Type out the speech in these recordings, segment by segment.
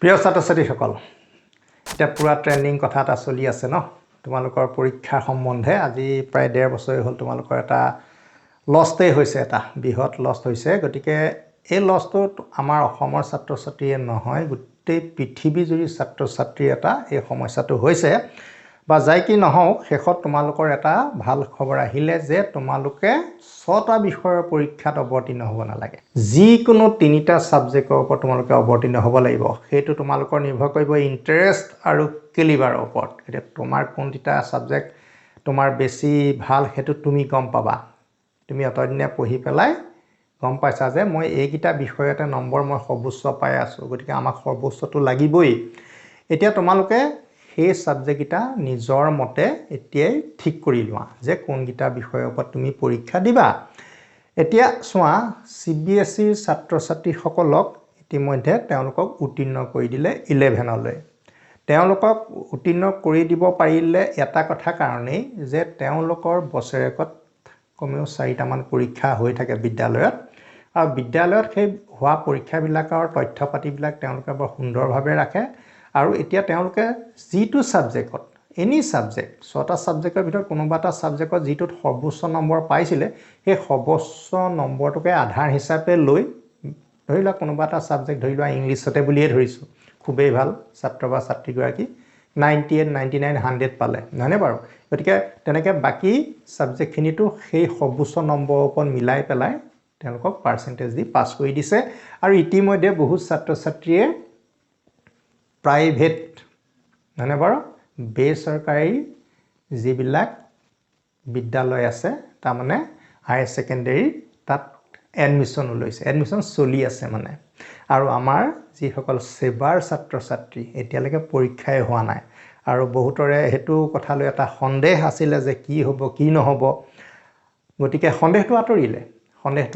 প্ৰিয় ছাত্ৰ-ছাত্ৰীসকল এটা পুৰা ট্ৰেন্ডিং কথা এটা চলি আছে ন তোমালোকৰ পৰীক্ষাৰ সম্বন্ধে আজি প্ৰায় 1.5 বছৰ হ'ল তোমালোকৰ এটা লষ্টে হৈছে এটা বৃহৎ লষ্ট হৈছে গতিকে এই লষ্টটো আমাৰ অসমৰ ছাত্ৰ-ছাত্ৰীয়ে নহয় গোটেই পৃথিৱীজুৰি ছাত্ৰ-ছাত্ৰীৰ এটা এই সমস্যাটো হৈছে বা যাই কি নহওক শেষত তোমালোকৰ এটা ভাল খবৰ আহিলে যে তোমালোকে 6টা বিষয়ৰ পৰীক্ষাত অৱতীৰ্ণ হ'ব নালাগে যিকোনো 3টা সাবজেক্টৰ ওপৰত তোমালোকে অৱতীৰ্ণ হ'ব লাগিব সেইটো তোমালোকৰ নিৰ্ভৰ কৰিব ইন্টাৰেষ্ট আৰু কেলিবাৰৰ ওপৰত এটা তোমাৰ কোনটা সাবজেক্ট তোমাৰ বেছি ভাল হেতু তুমি গম পাবা তুমি অতদিনে পঢ়ি পেলাই গম পাইছা যে মই এইকিটা বিষয়তে নম্বৰ মই সৰ্বোচ্চ পাই আছো গতিকে আমাক সৰ্বোচ্চটো লাগিবই এতিয়া তোমালোকে এই সাবজেক্ট এটা নিজৰ মতে এতিয়াই ঠিক কৰি লোৱা যে কোনটা বিষয়ৰ ওপৰত তুমি পৰীক্ষা দিবা এতিয়া সোৱা CBSE ছাত্ৰ-ছাত্ৰীসকলক ইতিমধ্যে তেওঁলোকক উত্তীৰ্ণ কৰি দিলে 11 লৈ তেওঁলোকক উত্তীৰ্ণ কৰি দিব পাৰিলে এটা কথা কাৰণেই যে তেওঁলোকৰ বছৰেকত কমেও 4টা মান পৰীক্ষা হৈ থাকে বিদ্যালয়ত আৰু বিদ্যালয়ত সেই হোৱা পৰীক্ষাবিলাকৰ তথ্য পাতিবিলাক তেওঁলোকে বৰ সুন্দৰভাৱে ৰাখে আৰু এতিয়া তেওঁলোকে যিটো সাবজেক্টত এনি সাবজেক্ট 6টা সাবজেক্টৰ ভিতৰত কোনোবা এটা সাবজেক্টত যিটোত সৰ্বোচ্চ নম্বৰ পাইছিলে সেই সৰ্বোচ্চ নম্বৰটোকে আধাৰ হিচাপে লৈ ধৰিলা কোনোবা এটা সাবজেক্ট ধৰিলা ইংলিছতে বুলিয়ে ধৰিছো খুবেই ভাল ছাত্ৰ বা ছাত্ৰীগৰাকী 98 99 100 পালে নহনে বাৰু গতিকে তেনেকে বাকি সাবজেক্টখিনিটো সেই সৰ্বোচ্চ নম্বৰৰ ওপৰত মিলাই পেলাই তেওঁলোকক পাৰ্চেন্টেজ দি পাছ কৰি দিছে আৰু ইতিমধ্যে বহুত ছাত্ৰ-ছাত্ৰীয়ে প্ৰাইভেট মানে বাৰু বেচৰকাৰী যিবিলাক বিদ্যালয় আছে তাৰ মানে হায়াৰ সেকেন্ডাৰী তাত এডমিশন লৈছে এডমিশন চলি আছে মানে আৰু আমাৰ যিসকল সেবাৰ ছাত্ৰ-ছাত্ৰী এতিয়ালৈকে পৰীক্ষাই হোৱা নাই আৰু বহুতৰে হেতু কথা লৈ এটা সন্দেহ আছিল যে কি হ'ব কি নহব গতিকে সন্দেহটো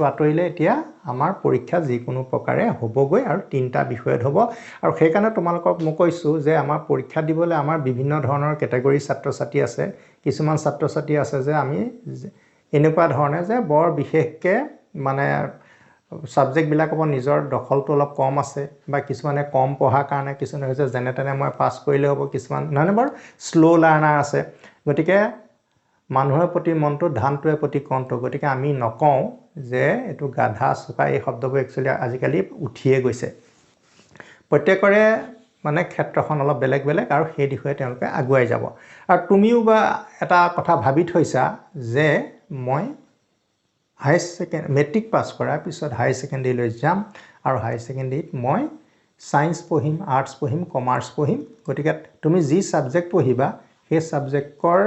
আঁতৰিলে এতিয়া আমাৰ পৰীক্ষা যিকোনো প্ৰকাৰে হ'বগৈ আৰু 3টা বিষয়ত হ'ব আৰু সেই কাৰণে তোমালোকক মই কৈছো যে আমাৰ পৰীক্ষা দিবলৈ আমাৰ বিভিন্ন ধৰণৰ কেটেগৰী ছাত্ৰ-ছাত্ৰী আছে কিছুমান ছাত্ৰ-ছাত্ৰী আছে যে আমি এনেকুৱা ধৰণে যে বৰ বিশেষকে মানে সাবজেক্ট বিলাকৰ নিজৰ দখলটো অলপ কম আছে বা কিছুমানে কম পঢ়াৰ কাৰণে কিছুমানে হৈছে যেনে তেনে মই পাছ কৰিলে হ'ব কিছুমান নহয় বাৰু স্লো লাৰ্নাৰ আছে গতিকে মানুহৰ প্ৰতি মনটো ধানটোৱে প্ৰতি কণ্ঠ গতিকে আমি নকওঁ যে এটো গাধা চোকা এই শব্দবোৰ একচুয়ালি আজিকালি উঠিয়ে গৈছে প্ৰত্যেকৰে মানে ক্ষেত্ৰখন অলপ বেলেগ বেলেগ আৰু সেই দিশে তেওঁলোকে আগুৱাই যাব আৰু তুমিও বা এটা কথা ভাবি থৈছা যে মই হায়াৰ সেকেন্ডাৰী মেট্ৰিক পাছ কৰাৰ পিছত হায়াৰ সেকেন্ডাৰী লৈ যাম আৰু হায়াৰ সেকেন্ডাৰীত মই সায়েন্স পঢ়িম আৰ্টছ পঢ়িম কমাৰ্চ পঢ়িম গতিকে তুমি যি সাবজেক্ট পঢ়িবা সেই সাবজেক্টৰ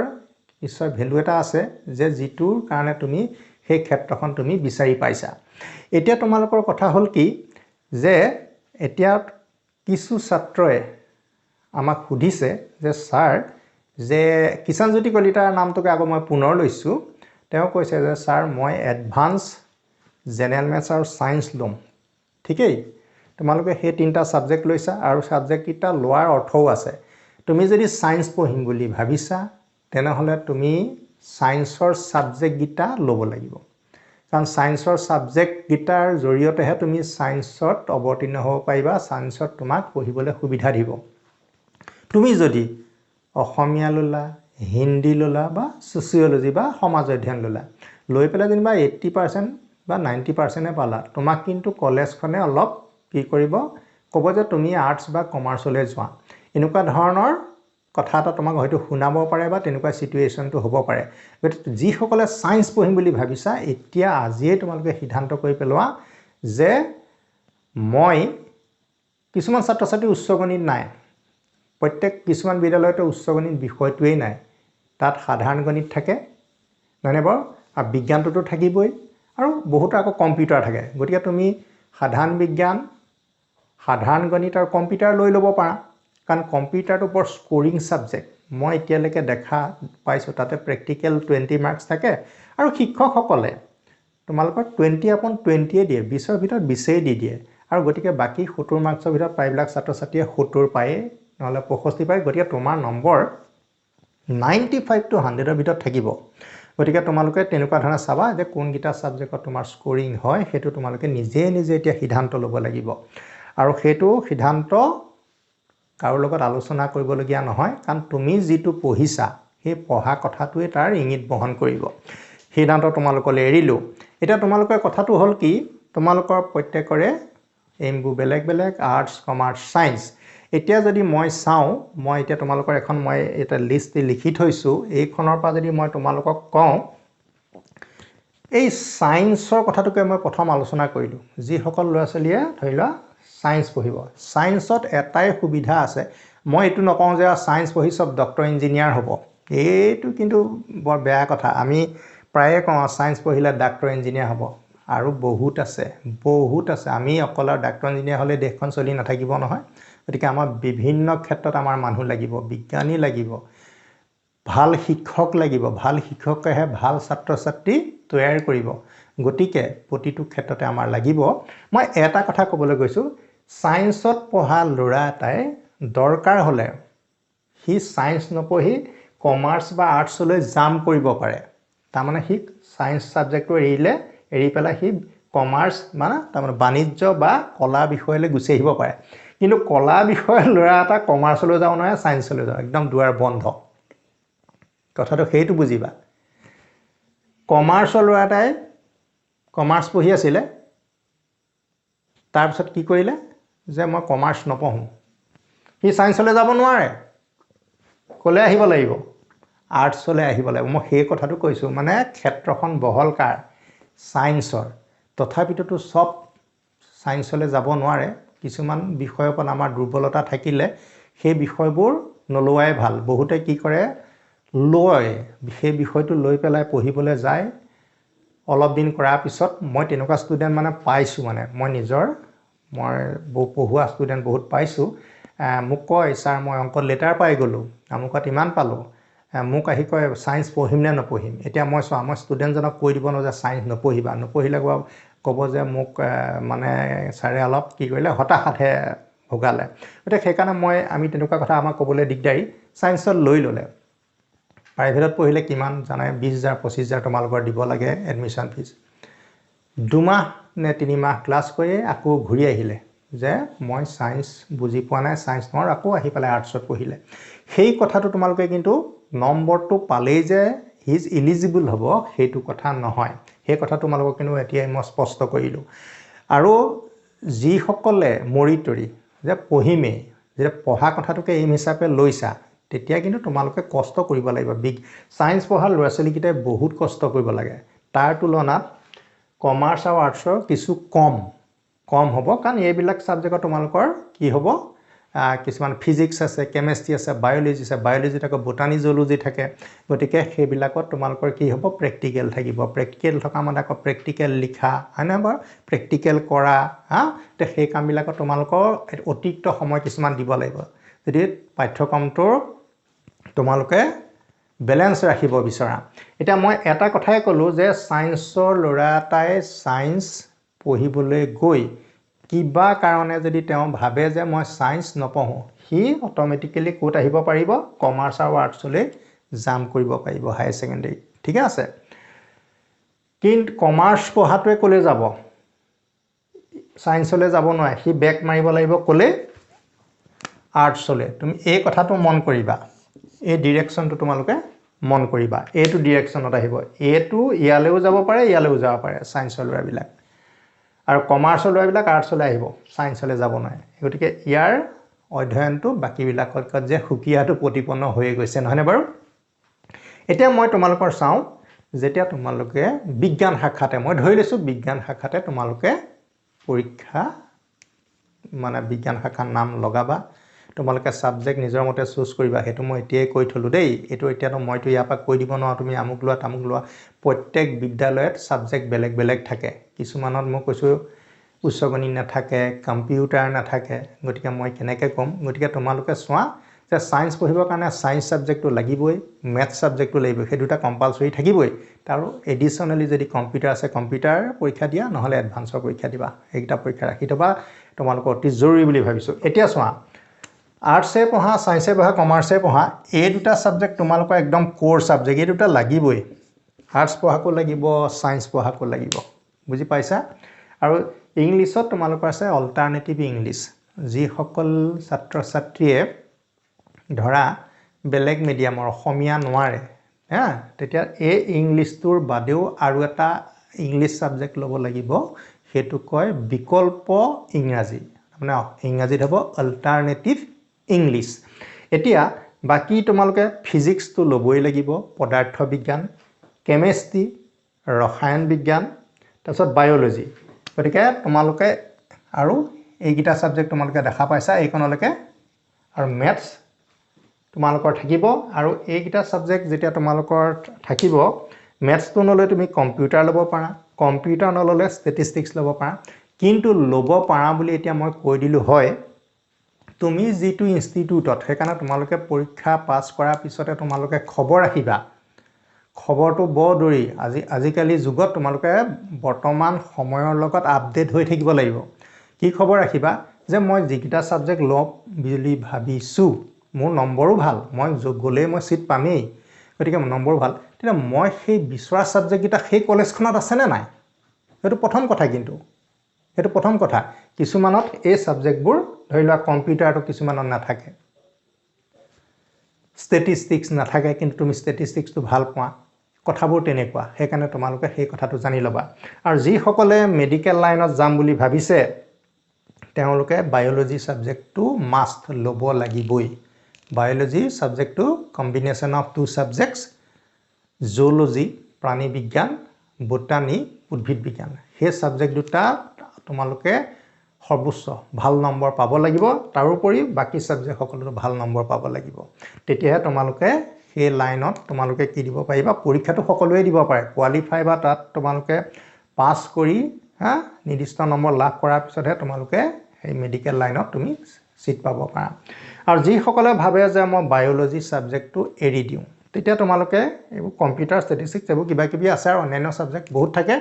নিশ্চয় ভ্যালু এটা আছে যে যিটোৰ কাৰণে তুমি সেই ক্ষেত্ৰখন তুমি বিচাৰি পাইছা এতিয়া তোমালোকৰ কথা হ'ল কি যে এতিয়া কিছু ছাত্ৰয়ে আমাক সুধিছে যে স্যাৰ যে কিষাণজ্যোতি কলিতাৰ নামটোকে আকৌ মই পুনৰ লৈছো তেওঁ কৈছে যে স্যাৰ মই এডভান্স জেনাৰেল মেথছ আৰু সায়েন্স লম ঠিকই তোমালোকে সেই 3টা সাবজেক্ট লৈছা আৰু সাবজেক্ট কিটা লোৱাৰ অৰ্থও আছে তুমি যদি সায়েন্স পঢ়িম বুলি ভাবিছা তেনেহলে তুমি সায়েন্সৰ সাবজেক্ট গিটা ল'ব লাগিব কাৰণ সায়েন্সৰ সাবজেক্ট গিটাৰ জৰিয়তেহে তুমি সায়েন্সত অৱতীৰ্ণ হ'ব পাৰিবা সায়েন্সত তোমাক পঢ়িবলৈ সুবিধা দিব তুমি যদি অসমীয়া ললা হিন্দী ললা বা সোশিয়োলজি বা সমাজ অধ্যয়ন ললা লৈ পেলাই যেনিবা 80% বা 90% পালা তোমাক কিন্তু কলেজখনে অলপ কি কৰিব ক'ব যে তুমি আৰ্টছ বা কমাৰ্চলৈ যোৱা এনেকুৱা ধৰণৰ কথা এটা তোমাক হয়তো শুনাব পাৰে বা তেনেকুৱা সিচুৱেশনটো হ'ব পাৰে গতিকে যি সকলে সায়েন্স পঢ়িম বুলি ভাবিছা এতিয়া আজিয়ে তোমালোকে সিদ্ধান্ত কৰি পেলোৱা যে মই কিছুমান ছাত্ৰ-ছাত্ৰী উচ্চ গণিত নাই প্ৰত্যেক কিছুমান বিদ্যালয়তে উচ্চ গণিত বিষয়টোৱেই নাই তাত সাধাৰণ গণিত থাকে নহনে বাৰু আৰু বিজ্ঞানটোতো থাকিবই আৰু বহুত আকৌ কম্পিউটাৰ থাকে গতিকে তুমি সাধাৰণ বিজ্ঞান সাধাৰণ গণিত আৰু কম্পিউটাৰ লৈ ল'ব পাৰা কাৰণ কম্পিউটাৰটো বৰ স্কোৰিং সাবজেক্ট মই এতিয়ালৈকে দেখা পাইছো তাতে প্ৰেক্টিকেল 20 মাৰ্কস থাকে আৰু শিক্ষকসকলে তোমালোকৰ 20/20 দিয়ে 20ৰ ভিতৰত 20 দি দিয়ে আৰু গতিকে বাকি 70 মাৰ্কসৰ ভিতৰত প্ৰায়বিলাক ছাত্ৰ-ছাত্ৰীয়ে 70 পায় নহলে 65 পায় গতিকে তোমাৰ নম্বৰ 95 to 100 ৰ ভিতৰত থাকিব গতিকে তোমালোকে তেনেকুৱা ধৰণে চাবা যে কোন গিটা সাবজেক্টত তোমাৰ স্কোৰিং হয় হেতু তোমালোকে নিজে এতিয়া সিদ্ধান্ত ল'ব লাগিব আৰু হেতু সিদ্ধান্ত কাৰো লগত আলোচনা কৰিবলগীয়া নহয়, কাৰণ তুমি যিটো পঢ়িছা সেই পঢ়া কথাটোৱে তাৰ ইংগিত বহন কৰিব। সিদ্ধান্ত তোমালোকলৈ এৰিলোঁ। এতিয়া তোমালোকৰ কথাটো হ'ল কি, তোমালোকৰ প্ৰত্যেকৰে এইমবোৰ বেলেগ বেলেগ, আৰ্টছ, কমাৰ্চ, ছায়েন্স। এতিয়া যদি মই চাওঁ, মই এতিয়া তোমালোকৰ এখন মই এটা লিষ্ট লিখি থৈছোঁ, এইখনৰ পৰা যদি মই তোমালোকক কওঁ, এই ছায়েন্সৰ কথাটোকে মই প্ৰথম আলোচনা কৰিলোঁ। যিসকল ল'ৰা ছোৱালীয়ে ধৰি লোৱা ছায়েন্স পঢ়িব, ছায়েন্সত এটাই সুবিধা আছে, মই এইটো নকওঁ যে ছায়েন্স পঢ়ি চব ডক্টৰ ইঞ্জিনিয়াৰ হ'ব, এইটো কিন্তু বৰ বেয়া কথা। আমি প্ৰায়ে কওঁ ছায়েন্স পঢ়িলে ডাক্তৰ ইঞ্জিনিয়াৰ হ'ব, আৰু বহুত আছে। আমি অকল ডাক্তৰ ইঞ্জিনিয়াৰ হ'লে দেশখন চলি নাথাকিব নহয়। গতিকে আমাৰ বিভিন্ন ক্ষেত্ৰত আমাৰ মানুহ লাগিব, বিজ্ঞানী লাগিব, ভাল শিক্ষক লাগিব, ভাল শিক্ষকেহে ভাল ছাত্ৰ ছাত্ৰী তৈয়াৰ কৰিব। গতিকে প্ৰতিটো ক্ষেত্ৰতে আমাৰ লাগিব। মই এটা কথা ক'বলৈ গৈছোঁ, ছায়েন্সত পঢ়া ল'ৰা এটাই দৰকাৰ হ'লে সি ছায়েন্স নপঢ়ি কমাৰ্চ বা আৰ্টছলৈ জাম্প কৰিব পাৰে। তাৰমানে সি ছায়েন্স ছাবজেক্টটো এৰি পেলাই সি কমাৰ্চ মানে তাৰমানে বাণিজ্য বা কলা বিষয়লৈ গুচি আহিব পাৰে। কিন্তু কলা বিষয়ৰ ল'ৰা এটা কমাৰ্চলৈ যাব নোৱাৰে, ছায়েন্সলৈ যাব, একদম দুৱাৰ বন্ধ। কথাটো সেইটো বুজিবা। কমাৰ্চৰ ল'ৰা এটাই কমাৰ্চ পঢ়ি আছিলে, তাৰপিছত কি কৰিলে যে মই কমাৰ্চ নপঢ়োঁ, সি ছায়েন্সলৈ যাব নোৱাৰে, ক'লৈ আহিব লাগিব, আৰ্টছলৈ আহিব লাগিব। মই সেই কথাটো কৈছোঁ, মানে ক্ষেত্ৰখন বহল কাৰ, ছায়েন্সৰ। তথাপিতো চব ছায়েন্সলৈ যাব নোৱাৰে। কিছুমান বিষয়ৰ ওপৰত আমাৰ দুৰ্বলতা থাকিলে সেই বিষয়বোৰ নোলোৱাই ভাল। বহুতে কি কৰে, লয়, সেই বিষয়টো লৈ পেলাই পঢ়িবলৈ যায়, অলপ দিন কৰাৰ পিছত মই তেনেকুৱা ষ্টুডেণ্ট মানে পাইছোঁ, মই পঢ়োৱা ষ্টুডেণ্ট বহুত পাইছোঁ। মোক কয়, ছাৰ মই অংকত লেটাৰ পাই গ'লোঁ, আমুকত ইমান পালোঁ, মোক আহি কয় ছায়েন্স পঢ়িম নে নপঢ়িম। এতিয়া মই ষ্টুডেণ্টজনক কৈ দিব নোৱাৰোঁ যে ছায়েন্স নপঢ়িলে ক'ব যে মোক ছাৰে অলপ কি কৰিলে, হতাশাতহে ভোগালে। গতিকে সেইকাৰণে আমি তেনেকুৱা কথা আমাক ক'বলৈ দিগদাৰী। ছায়েন্সত লৈ ল'লে, প্ৰাইভেটত পঢ়িলে কিমান জানে, 20,000 25,000 তোমালোকৰ দিব লাগে এডমিশ্যন ফিজ। 2 মাহ নে 3 মাহ ক্লাছ কৰি আকৌ ঘূৰি আহিলে যে মই ছায়েন্স বুজি পোৱা নাই, ছায়েন্স নোৱাৰোঁ, আকৌ আহি পেলাই আৰ্টছত পঢ়িলে। সেই কথাটো তোমালোকে কিন্তু নম্বৰটো পালেই যে হি ইজ ইলিজিবল হ'ব সেইটো কথা নহয়। সেই কথা তোমালোকক কিন্তু এতিয়াই মই স্পষ্ট কৰিলোঁ। আৰু যিসকলে মৰি তৰি যে পঢ়িমেই, যেতিয়া পঢ়া কথাটোকে এইম হিচাপে লৈছা, তেতিয়া কিন্তু তোমালোকে কষ্ট কৰিব লাগিব। ছায়েন্স পঢ়া ল'ৰা ছোৱালীকেইটাই বহুত কষ্ট কৰিব লাগে। তাৰ তুলনাত কমাৰ্চ আৰু আৰ্টছৰ কিছু কম হ'ব, কাৰণ এইবিলাক ছাবজেক্টত তোমালোকৰ কি হ'ব, কিছুমান ফিজিক্স আছে, কেমেষ্ট্ৰি আছে, বায়'লজি আছে, বায়'লজিত আকৌ বটানী জুলজি থাকে। গতিকে সেইবিলাকত তোমালোকৰ কি হ'ব, প্ৰেক্টিকেল থাকিব। প্ৰেক্টিকেল থকা মানে আকৌ প্ৰেক্টিকেল লিখা, হয় নহয় বাৰু, প্ৰেক্টিকেল কৰা, এতিয়া সেই কামবিলাকত তোমালোকৰ অতিৰিক্ত সময় কিছুমান দিব লাগিব। যদি পাঠ্যক্ৰমটোৰ তোমালোকে বেলেঞ্চ ৰাখিব বিচৰা। এতিয়া মই এটা কথাই ক'লোঁ যে ছায়েন্সৰ ল'ৰা এটাই ছায়েন্স পঢ়িবলৈ গৈ কিবা কাৰণে যদি তেওঁ ভাবে যে মই ছায়েন্স নপঢ়োঁ, সি অট'মেটিকেলি ক'ত আহিব পাৰিব, কমাৰ্চ আৰু আৰ্টছলৈ জাম্প কৰিব পাৰিব হায়াৰ ছেকেণ্ডেৰী। ঠিকে আছে। কিন্তু কমাৰ্চ পঢ়াটোৱে ক'লৈ যাব, ছায়েন্সলৈ যাব নোৱাৰে, সি বেক মাৰিব লাগিব ক'লৈ, আৰ্টছলৈ। তুমি এই কথাটো মন কৰিবা, এই ডিৰেকশ্যনটো তোমালোকে মন কৰিবা। এইটো ডিৰেকশ্যনত আহিব, এইটো ইয়ালৈও যাব পাৰে, ইয়ালৈও যাব পাৰে ছায়েন্সৰ ল'ৰাবিলাক, আৰু কমাৰ্চৰ ল'ৰাবিলাক আৰ্টছলৈ আহিব, ছায়েন্সলৈ যাব নোৱাৰে। গতিকে ইয়াৰ অধ্যয়নটো বাকীবিলাকত যে সুকীয়াটো প্ৰতিপন্ন হৈ গৈছে, নহয়নে বাৰু? এতিয়া মই তোমালোকৰ চাওঁ, যেতিয়া তোমালোকে বিজ্ঞান শাখাতে, মই ধৰি লৈছোঁ বিজ্ঞান শাখাতে তোমালোকে পৰীক্ষা বিজ্ঞান শাখাৰ নাম লগাবা, তোমালোকে ছাবজেক্ট নিজৰ মতে চুজ কৰিবা। সেইটো মই এতিয়াই কৈ থ'লোঁ দেই। এতিয়াতো মইতো ইয়াৰ পৰা কৈ দিব নোৱাৰোঁ তুমি আমুক লোৱা তামুক লোৱা। প্ৰত্যেক বিদ্যালয়ত ছাবজেক্ট বেলেগ বেলেগ থাকে। কিছুমানত মই কৈছোঁ উচ্চ গণিত নাথাকে, কম্পিউটাৰ নাথাকে। গতিকে মই কেনেকৈ ক'ম? গতিকে তোমালোকে চোৱা যে ছায়েন্স পঢ়িবৰ কাৰণে ছায়েন্স ছাবজেক্টটো লাগিবই, মেথছ ছাবজেক্টটো লাগিবই, সেই দুটা কম্পালচৰি থাকিবই। আৰু এডিশ্যনেলি যদি কম্পিউটাৰ আছে কম্পিউটাৰ পৰীক্ষা দিয়া, নহ'লে এডভান্সৰ পৰীক্ষা দিবা। এইকেইটা পৰীক্ষা ৰাখি থ'বা, তোমালোকৰ অতি জৰুৰী বুলি ভাবিছোঁ। এতিয়া চোৱা, আৰ্টছে পঢ়া, ছায়েন্সে পঢ়া, কমাৰ্চে পঢ়া, এই দুটা ছাবজেক্ট তোমালোকৰ একদম ক'ৰ ছাবজেক্ট, এই দুটা লাগিবই। আৰ্টছ পঢ়াকো লাগিব, ছায়েন্স পঢ়াকো লাগিব, বুজি পাইছা? আৰু ইংলিছত তোমালোকৰ আছে অল্টাৰনেটিভ ইংলিছ। যিসকল ছাত্ৰ ছাত্ৰীয়ে ধৰা বেলেগ মিডিয়ামৰ অসমীয়া নোৱাৰে হা তেতিয়া এই ইংলিছটোৰ বাদেও আৰু এটা ইংলিছ সাবজেক্ট ল'ব লাগিব সেইটো কয় বিকল্প ইংৰাজী মানে ইংৰাজীত হ'ব অল্টাৰনেটিভ ইংলিছ এতিয়া বাকি তোমালোকে ফিজিক্সটো ল'বই লাগিব পদাৰ্থ বিজ্ঞান কেমিষ্ট্ৰি ৰসায়ন বিজ্ঞান তাৰপিছত বায়োলজি গতিকে তোমালোকে আৰু এইকেইটা সাবজেক্ট তোমালোকে দেখা পাইছা এইকনলৈকে আৰু ম্যাথছ তোমালোকৰ থাকিব আৰু এইকেইটা সাবজেক্ট যেতিয়া তোমালোকৰ থাকিব ম্যাথছটো নলৈ তুমি কম্পিউটাৰ ল'ব পাৰা কম্পিউটাৰ নললে ষ্টেটিষ্টিক্স ল'ব পাৰা কিন্তু ল'ব পাৰা বুলি এতিয়া মই কৈ দিলো হয় তুমি যেটো ইনষ্টিটিউটত সেইকাৰণে তোমালোকে পৰীক্ষা পাছ কৰাৰ পিছতে তোমালোকে খবৰ ৰাখিবা খবৰটো বদৰি আজিকালি যুগত তোমালোকে বৰ্তমান সময়ৰ লগত আপডেট হৈ থাকিব লাগিব কি খবৰ ৰাখিবা যে মই যিকিটা সাবজেক্ট লম বুলি ভাবিছো মোৰ নম্বৰো ভাল মই গলে মই সিট পামেই গতিকে নম্বৰ ভাল তেতিয়া মই সেই বিচৰা সাবজেক্ট কিটা সেই কলেজখনত আছে নে নাই এটো প্ৰথম কথা কিন্তু এটো প্ৰথম কথা কিছুমানত এই সাবজেক্টবোৰ ধৰিলা কম্পিউটাৰটো কিছুমানত নাথাকে ষ্টেটিষ্টিক্স নাথাকে কিন্তু তুমি ষ্টেটিষ্টিক্সটো ভাল পোৱা কথাবোৰ তেনেকুৱা সেইকাৰণে তোমালোকে সেই কথাটো জানি লবা আৰু যি সকলে মেডিকেল লাইনত যাম বুলি ভাবিছে তেওঁলোকে বায়োলজি সাবজেক্টটো মাষ্ট ল'ব লাগিবই বায়োলজি সাবজেক্টটো combination of two subjects zoology প্ৰাণী বিজ্ঞান বটানী উদ্ভিদ বিজ্ঞান সেই সাবজেক্ট দুটা তোমালোকে সৰ্বোচ্চ ভাল নম্বৰ পাব লাগিব তাৰোপৰি বাকি সাবজেক্ট সকলো ভাল নম্বৰ পাব লাগিব তেতিয়াহে তোমালোকে সেই লাইনত তোমালোকে কি দিব পাৰিবা পৰীক্ষাটো সকলোৱে দিব পাৰে কোৱালিফাই বা তাত তোমালোকে পাস কৰি নিৰ্দিষ্ট নম্বৰ লাভ কৰাৰ পিছতহে তোমালোকে এই মেডিকেল লাইনত তুমি সিট পাব পাৰা আৰু যি সকলে ভাবে যে মই বায়োলজি সাবজেক্টটো এৰি দিও তেতিয়া তোমালোকে এই কম্পিউটাৰ ষ্টেটিষ্টিক্স এইবোৰ কিবা কিবি আছে আৰু অন্যান্য সাবজেক্ট বহুত থাকে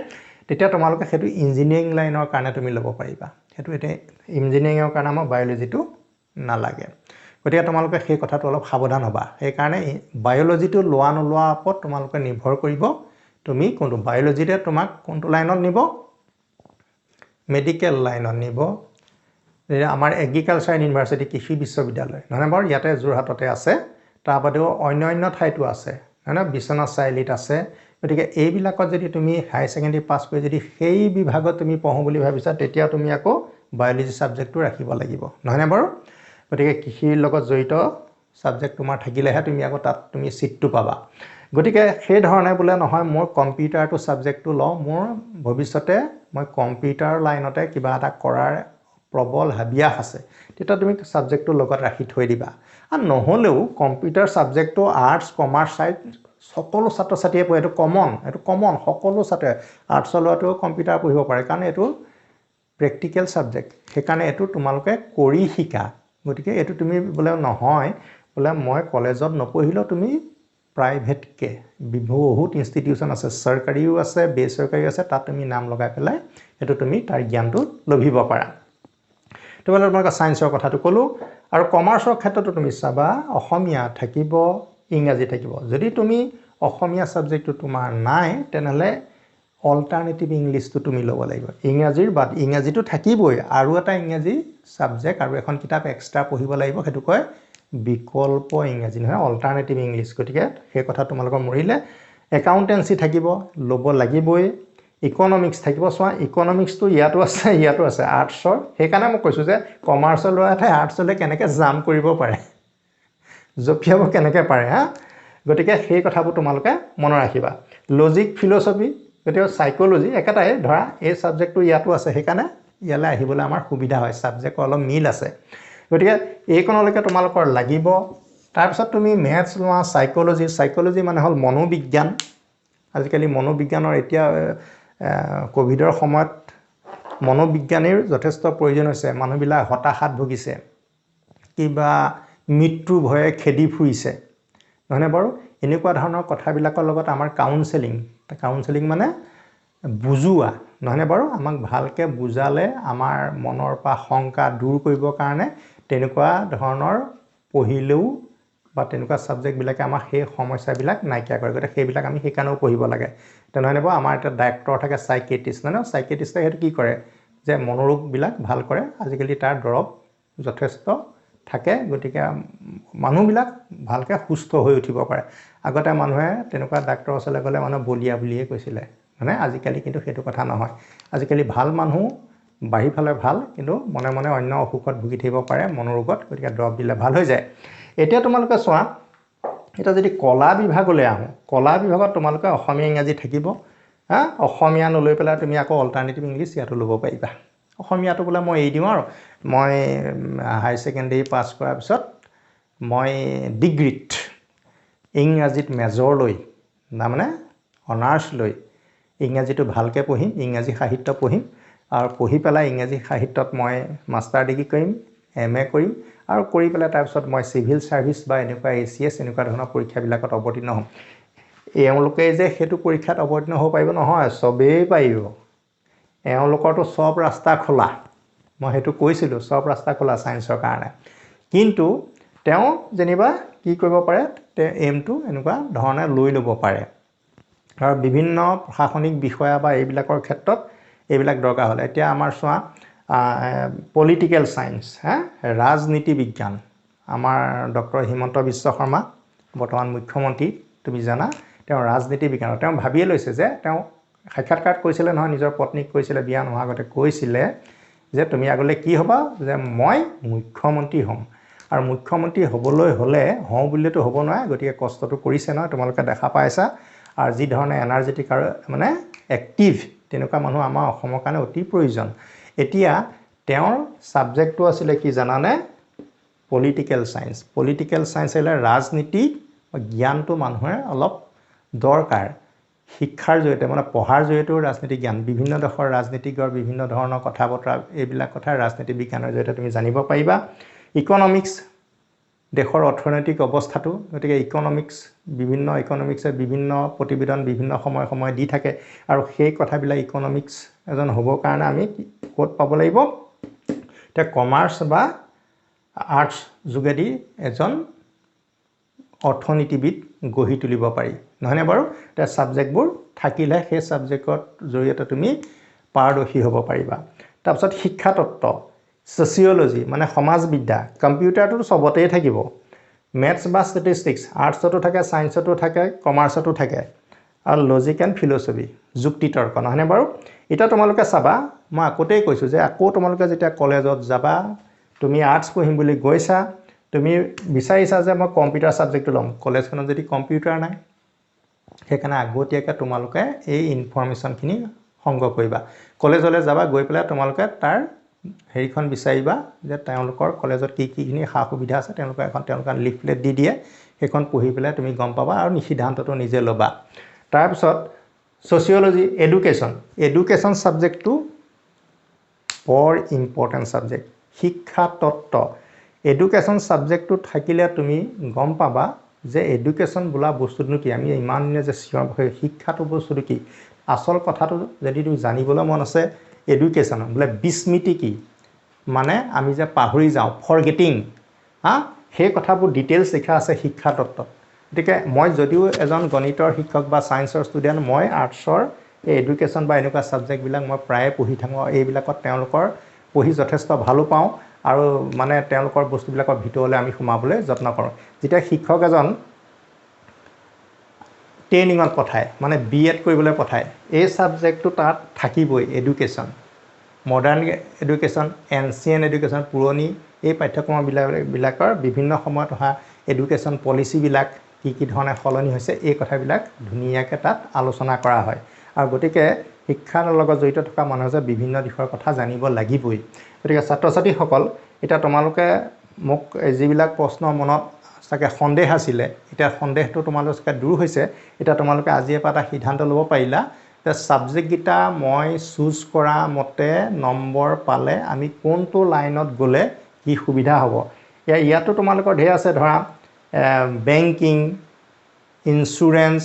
তেতিয়া তোমালোকে হেতু ইঞ্জিনিয়াৰিং লাইনৰ কাৰণে তুমি ল'ব পাৰিবা হেতু এতে ইঞ্জিনিয়াৰিংৰ কাৰণে আমাৰ বায়োলজিটো নালাগে গতিকে তোমালোকে সেই কথাটো অলপ সাৱধান হ'বা সেই কাৰণে বায়োলজিটো লোৱা নলোৱাৰ ওপৰত তোমালোকে নিৰ্ভৰ কৰিব তুমি কোনটো বায়োলজিতে তোমাক কোনটো লাইনত নিব মেডিকেল লাইনত নিব আমাৰ এগ্ৰিকালচাৰ ইউনিভাৰ্চিটি কৃষি বিশ্ববিদ্যালয় নহয় বাৰু ইয়াতে যোৰহাটতে আছে তাৰ বাদেও অন্য ঠাইতো আছে মানে বিশ্বনাথ চাৰিআলিত আছে গতিকে এইবিলাকত যদি তুমি হাই সেকেন্ডাৰী পাস কৰি যদি সেই বিভাগত তুমি পঢ়ো বুলি ভাবিছা তেতিয়া তুমি আকৌ বায়োলজি সাবজেক্টটো ৰাখিব লাগিব নহয় বাৰু গতিকে কৃষিৰ লগত জড়িত সাবজেক্ট তোমাৰ থাকিলেহে তুমি আকৌ তাত তুমি সিটটো পাবা গতিকে সেই ধৰণে বোলে নহয় মোৰ কম্পিউটাৰটো সাবজেক্টটো লও মোৰ ভৱিষ্যতে মই কম্পিউটাৰ লাইনতে কিবা এটা কৰাৰ প্ৰবল হাবিয়াস আছে তেতিয়া তুমি সাবজেক্টটো লগত ৰাখি থৈ দিবা আৰু নহলেও কম্পিউটাৰ সাবজেক্টটো আৰ্টস কমাৰ্চ সাইড সকলো ছাত্ৰ ছাত্ৰীয়ে পঢ়ে এটো কমন সকলো ছাত্ৰে আৰ্টছ লোৱাটো কম্পিউটাৰ পঢ়িব পাৰে কাৰণ এটো প্ৰেক্টিকেল সাবজেক্ট সেইকাৰণে এটো তোমালোকে কৰি শিকা গতিকে এটো তুমি বোলে নহয় বোলে মই কলেজত নপঢ়িলেও তুমি প্ৰাইভেট কে বহুত ইনষ্টিটিউচন আছে চৰকাৰীও আছে বেচৰকাৰীও আছে তাত তুমি নাম লগাই পেলাই এটো তুমি তাৰ জ্ঞানটো লভিব পাৰা তোমালোকৰ মই সায়েন্সৰ কথাটো কলো আৰু কমাৰ্চৰ ক্ষেত্ৰতো তুমি চাবা অসমীয়া থাকিব ইংৰাজী থাকিব যদি তুমি অসমীয়া সাবজেক্টটো তোমাৰ নাই তেনেহলে অল্টাৰনেটিভ ইংলিছটো তুমি ল'ব লাগিব ইংৰাজীৰ বাদ ইংৰাজীটো থাকিবই আৰু এটা ইংৰাজী সাবজেক্ট আৰু এখন কিতাপ এক্সট্ৰা পঢ়িব লাগিব হেতু কয় বিকল্প ইংৰাজী নহয় অল্টাৰনেটিভ ইংলিছ গতিকে সেই কথা তোমালোকৰ মৰিলে একাউন্টেন্সি থাকিব ল'ব লাগিবই ইকোনমিক্স থাকিব সোৱা ইকোনমিক্সটো ইয়াতো আছে আৰ্টছৰ সেইকাৰণে মই কৈছো যে কমাৰ্চৰ লোৱাতে আৰ্টছলে কেনেকৈ জাম কৰিব পাৰে জপিয়াব কেনেকৈ পাৰে গতিকে সেই কথাবোৰ তোমালোকে মনত ৰাখিবা লজিক ফিলসফি গতিকে সাইকোলজি একেটাই ধৰা এই সাবজেক্টটো ইয়াতো আছে সেইকাৰণে ইয়ালে আহিবলৈ আমাৰ সুবিধা হয় সাবজেক্ট অলপ মিল আছে গতিকে এইকনলৈকে তোমালোকৰ লাগিব তাৰ পিছত তুমি ম্যাথছ লোৱা সাইকোলজি মানে হল মনোবিজ্ঞান আজিকালি মনোবিজ্ঞানৰ এতিয়া কোভিডৰ সময়ত মনোবিজ্ঞানীৰ যথেষ্ট প্ৰয়োজন হৈছে মানুহবিলাক হতাশাত ভুগিছে কিবা মৃত্যু ভয়ে খেদি ফুৰিছে নহনে বাৰু এনেকুৱা ধৰণৰ কথাবিলাকৰ লগত আমাৰ কাউন্সেলিং মানে বুজুৱা নহনে বাৰু আমাক ভালকে বুজালে আমাৰ মনৰ পৰা শংকা দূৰ কৰিবৰ কাৰণে তেনেকুৱা ধৰণৰ পঢ়িলেও বা তেনেকুৱা সাবজেক্ট বিলাকে আমাৰ সেই সমস্যাবিলাক নাইকিয়া কৰে গতে সেইবিলাক আমি সেইকাৰণেও পঢ়িব লাগে তেনেহলে বাৰু আমাৰ এটা ডাক্তৰ থাকে সাইকিয়াট্ৰিষ্ট নহয় সাইকিয়াট্ৰিষ্টে হেতু কি কৰে যে মনোৰোগ বিলাক ভাল কৰে আজিকালি তাৰ দৰব যথেষ্ট থাকে গতিকে মানুহবিলাক ভালকৈ সুস্থ হৈ উঠিব পাৰে আগতে মানুহে তেনেকুৱা ডাক্তৰৰ ওচৰলৈ গ'লে মানুহ বলিয়া বুলিয়ে কৈছিলে মানে আজিকালি কিন্তু সেইটো কথা নহয় আজিকালি ভাল মানুহ বাঢ়ি ফালে ভাল কিন্তু মনে মনে অন্য অসুখত ভুগি থাকিব পাৰে মনোৰোগত গতিকে দৰৱ দিলে ভাল হৈ যায় এতিয়া তোমালোকে চোৱা এটা যদি কলা বিভাগলৈ আহোঁ কলা বিভাগত তোমালোকে অসমীয়া ইংৰাজী থাকিব অসমীয়া নলৈ পেলাই তুমি আকৌ অল্টাৰনেটিভ ইংলিছ ইয়াতো ল'ব পাৰিবা অসমীয়াটো বোলে মই এৰি দিওঁ আৰু মই হাই ছেকেণ্ডেৰী পাছ কৰাৰ পিছত মই ডিগ্ৰীত ইংৰাজীত মেজৰ লৈ তাৰমানে অনাৰ্ছ লৈ ইংৰাজীটো ভালকৈ পঢ়িম ইংৰাজী সাহিত্য পঢ়িম আৰু পঢ়ি পেলাই ইংৰাজী সাহিত্যত মই মাষ্টাৰ ডিগ্ৰী কৰিম MA কৰিম আৰু কৰি পেলাই তাৰপিছত মই চিভিল ছাৰ্ভিচ বা এনেকুৱা ACS এনেকুৱা ধৰণৰ পৰীক্ষাবিলাকত অৱতীৰ্ণ হ'ম এওঁলোকে যে সেইটো পৰীক্ষাত অৱতীৰ্ণ হ'ব পাৰিব নহয় চবেই পাৰিব এওঁলোকৰতো চব ৰাস্তা খোলা মই সেইটো কৈছিলোঁ চব ৰাস্তা খোলা ছায়েন্সৰ কাৰণে কিন্তু তেওঁ যেনিবা কি কৰিব পাৰে এমটো এনেকুৱা ধৰণে লৈ ল'ব পাৰে আৰু বিভিন্ন প্ৰশাসনিক বিষয়া বা এইবিলাকৰ ক্ষেত্ৰত এইবিলাক দৰকাৰ হ'লে এতিয়া আমাৰ চোৱা পলিটিকেল সায়েন্স ৰাজনীতি বিজ্ঞান আমাৰ ডক্টৰ হিমন্ত বিশ্ব শৰ্মা বৰ্তমান মুখ্যমন্ত্ৰী তুমি জানা তেওঁ ৰাজনীতি বিজ্ঞান তেওঁ ভাবিয়ে লৈছে যে তেওঁ সাক্ষাৎকাৰত কৈছিলে নহয় নিজৰ পত্নীক কৈছিলে বিয়া নোহোৱাৰ আগতে কৈছিলে যে তুমি আগলৈ কি হ'বা যে মই মুখ্যমন্ত্ৰী হ'ম আৰু মুখ্যমন্ত্ৰী হ'বলৈ হ'লে হওঁ বুলিতো হ'ব নোৱাৰে গতিকে কষ্টটো কৰিছে নহয় তোমালোকে দেখা পাইছা আৰু যি ধৰণে এনাৰ্জেটিক আৰু মানে এক্টিভ তেনেকুৱা মানুহ আমাৰ অসমৰ কাৰণে অতি প্ৰয়োজন এতিয়া তেওঁৰ সাবজেক্টটো আছিলে কি জানানে পলিটিকেল সায়েন্স হ'লে ৰাজনীতি জ্ঞানটো মানুহৰ অলপ দৰকাৰ শিক্ষাৰ জৰিয়তে মানে পঢ়াৰ জৰিয়তেও ৰাজনীতি জ্ঞান বিভিন্ন দেশৰ ৰাজনীতিকৰ বিভিন্ন ধৰণৰ কথা বতৰা এইবিলাক কথা ৰাজনীতি বিজ্ঞানৰ জৰিয়তে তুমি জানিব পাৰিবা ইকনমিক্স দেশৰ অৰ্থনৈতিক অৱস্থাটো গতিকে ইকনমিক্সে বিভিন্ন প্ৰতিবেদন বিভিন্ন সময় দি থাকে আৰু সেই কথাবিলাক ইকনমিক্স এজন হ'বৰ কাৰণে আমি ক'ত পাব লাগিব এতিয়া কমাৰ্চ বা আৰ্টছ যোগেদি এজন অৰ্থনীতিবিদ গঢ়ি তুলিব পাৰি নহয়নে বাৰু এতিয়া সাবজেক্টবোৰ থাকিলে সেই সাবজেক্টৰ জৰিয়তে তুমি পাৰদৰ্শী হ'ব পাৰিবা তাৰপিছত শিক্ষাতত্ত্ব ছচিয়লজি মানে সমাজবিদ্যা কম্পিউটাৰটো সবতেই থাকিব মেথছ বা ষ্টেটিষ্টিক্স আৰ্টছতো থাকে সায়েন্সতো থাকে কমাৰ্চতো থাকে আৰু লজিক এণ্ড ফিলচফি যুক্তিতৰ্ক নহয়নে বাৰু এটা তোমালোকে চাবা মই আগতেই কৈছোঁ যে আকৌ তোমালোকে যেতিয়া কলেজত যাবা তুমি আৰ্টছ পঢ়িম বুলি গৈছা তুমি বিচাৰিছা যে মই কম্পিউটাৰ সাবজেক্টটো ল'ম কলেজখনত যদি কম্পিউটাৰ নাই সেইকাৰণে আগতীয়াকৈ তোমালোকে এই ইনফৰমেশ্যনখিনি সংগ্ৰহ কৰিবা কলেজলৈ যাবা গৈ পেলাই তোমালোকে তাৰ হেৰিখন বিচাৰিবা যে তেওঁলোকৰ কলেজত কিখিনি সা সুবিধা আছে তেওঁলোকে লিফলেট দি দিয়ে সেইখন পঢ়ি পেলাই তুমি গম পাবা আৰু সিদ্ধান্তটো নিজে ল'বা তাৰপিছত ছচিয়লজি এডুকেশ্যন সাবজেক্টটো বৰ ইম্পৰ্টেণ্ট সাবজেক্ট শিক্ষা তত্ত্ব এডুকেশ্যন সাবজেক্টটো থাকিলে তুমি গম পাবা যে এডুকেশ্যন বোলা বস্তুটো কি আমি ইমান দিনে যে শিক্ষাটো বস্তুটো কি আচল কথাটো যদি তুমি জানিবলৈ মন আছে এডুকেশ্যন বোলে বিস্মৃতি কি মানে আমি যে পাহৰি যাওঁ ফৰগেটিং সেই কথাবোৰ ডিটেইলছ লিখা আছে শিক্ষা তত্ত্বত গতিকে মই যদিও এজন গণিতৰ শিক্ষক বা ছায়েন্সৰ ষ্টুডেণ্ট মই আৰ্টছৰ এই এডুকেশ্যন বা এনেকুৱা ছাবজেক্টবিলাক মই প্ৰায়ে পঢ়ি থাকোঁ এইবিলাকত তেওঁলোকৰ পঢ়ি যথেষ্ট ভালো পাওঁ আৰু মানে তেওঁলোকৰ বস্তুবিলাকৰ ভিতৰলৈ আমি সোমাবলৈ যত্ন কৰোঁ যেতিয়া শিক্ষক এজন ট্ৰেইনিঙত পঠায় মানে B.Ed কৰিবলৈ পঠায় এই ছাবজেক্টটো তাত থাকিবই education modern education ancient education পুৰণি এই পাঠ্যক্ৰমবিলাকৰ বিভিন্ন সময়ত অহা এডুকেশ্যন পলিচিবিলাক কি ধৰণে সলনি হৈছে এই কথাবিলাক ধুনীয়াকৈ তাত আলোচনা কৰা হয় আৰু গতিকে শিক্ষাৰ লগত জড়িত থকা মানুহে যে বিভিন্ন দিশৰ কথা জানিব লাগিবই গতিকে ছাত্ৰ ছাত্ৰীসকল এতিয়া তোমালোকে মোক যিবিলাক প্ৰশ্ন মনত চাগে সন্দেহ আছিলে এতিয়া সন্দেহটো তোমালোকে দূৰ হৈছে এতিয়া তোমালোকে আজিৰ পৰা এটা সিদ্ধান্ত ল'ব পাৰিলা যে ছাবজেক্টকেইটা মই চুজ কৰা মতে নম্বৰ পালে আমি কোনটো লাইনত গ'লে কি সুবিধা হ'ব ইয়াতো তোমালোকৰ ঢেৰ আছে ধৰা বেংকিং ইঞ্চুৰেঞ্চ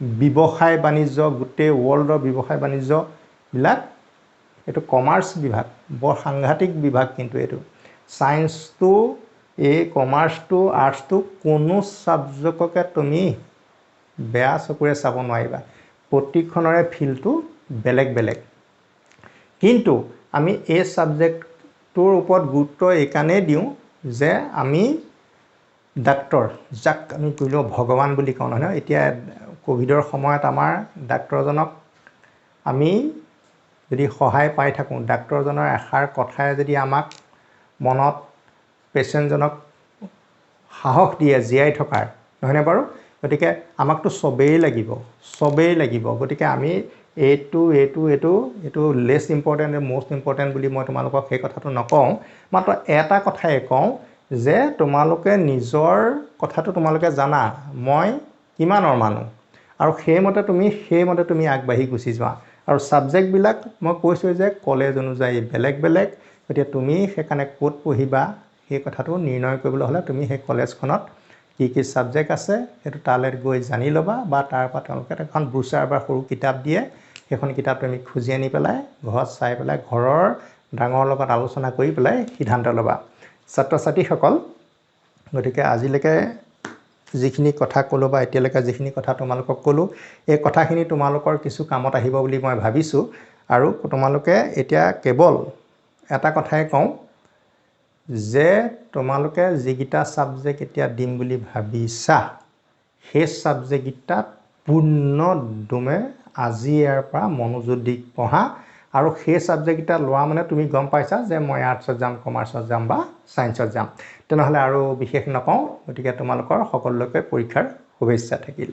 ব্যৱসায় বাণিজ্য গোটেই ৱৰ্ল্ডৰ ব্যৱসায় বাণিজ্যবিলাক এইটো কমাৰ্চ বিভাগ বৰ সাংঘাতিক বিভাগ কিন্তু এইটো ছায়েন্সটো এই কমাৰ্চটো আৰ্টছটো কোনো ছাবজেক্টকে তুমি বেয়া চকুৰে চাব নোৱাৰিবা প্ৰতিখনৰে ফিল্ডটো বেলেগ কিন্তু আমি এই ছাবজেক্টটো কথাটোৰ ওপৰত গুৰুত্ব এইকাৰণেই দিওঁ যে আমি ডাক্তৰ যাক আমি কৰিলেও ভগৱান বুলি কওঁ নহয়, এতিয়া কোভিডৰ সময়ত আমাৰ ডাক্তৰজনক আমি যদি সহায় পাই থাকোঁ, ডাক্তৰজনৰ এষাৰ কথাই যদি আমাক মনত পেচেণ্টজনক সাহস দিয়ে জীয়াই থকাৰ, নহয়নে বাৰু? গতিকে আমাকতো চবেই লাগিব। গতিকে আমি এইটো লেছ ইম্পৰ্টেণ্ট মষ্ট ইম্পৰ্টেণ্ট বুলি মই তোমালোকক সেই কথাটো নকওঁ। মাত্ৰ এটা কথাই কওঁ যে তোমালোকে নিজৰ কথাটো তোমালোকে জানা মই কিমানৰ মানুহ, আৰু সেইমতে তুমি আগবাঢ়ি গুচি যোৱা। আৰু ছাবজেক্টবিলাক মই কৈছোঁ যে কলেজ অনুযায়ী বেলেগ। গতিকে তুমি সেইকাৰণে ক'ত পঢ়িবা সেই কথাটো নিৰ্ণয় কৰিবলৈ হ'লে তুমি সেই কলেজখনত কি ছাবজেক্ট আছে সেইটো তালৈ গৈ জানি ল'বা, বা তাৰপৰা তেওঁলোকে এখন ব্ৰোচাৰ বা সৰু কিতাপ দিয়ে, সেইখন কিতাপ তুমি খুজি আনি পেলাই ঘৰত চাই পেলাই ঘৰৰ ডাঙৰৰ লগত আলোচনা কৰি পেলাই সিদ্ধান্ত ল'বা। ছাত্ৰ ছাত্ৰীসকল, গতিকে আজিলৈকে যিখিনি কথা ক'লোঁ বা এতিয়ালৈকে যিখিনি কথা তোমালোকক ক'লোঁ, এই কথাখিনি তোমালোকৰ কিছু কামত আহিব বুলি মই ভাবিছোঁ। আৰু তোমালোকে এতিয়া কেৱল এটা কথাই কওঁ যে তোমালোকে যিকেইটা ছাবজেক্ট এতিয়া দিম বুলি ভাবিছা সেই ছাবজেক্টকেইটাত পূৰ্ণদমে আজি ইয়াৰ পৰা মনোযোগ দি পঢ়া। আৰু সেই ছাবজেক্টকেইটা লোৱা মানে তুমি গম পাইছা যে মই আৰ্টছত যাম, কমাৰ্চত যাম বা ছায়েন্সত যাম। তেনেহ'লে আৰু বিশেষ নকওঁ। গতিকে তোমালোকৰ সকলোকে পৰীক্ষাৰ শুভেচ্ছা থাকিল।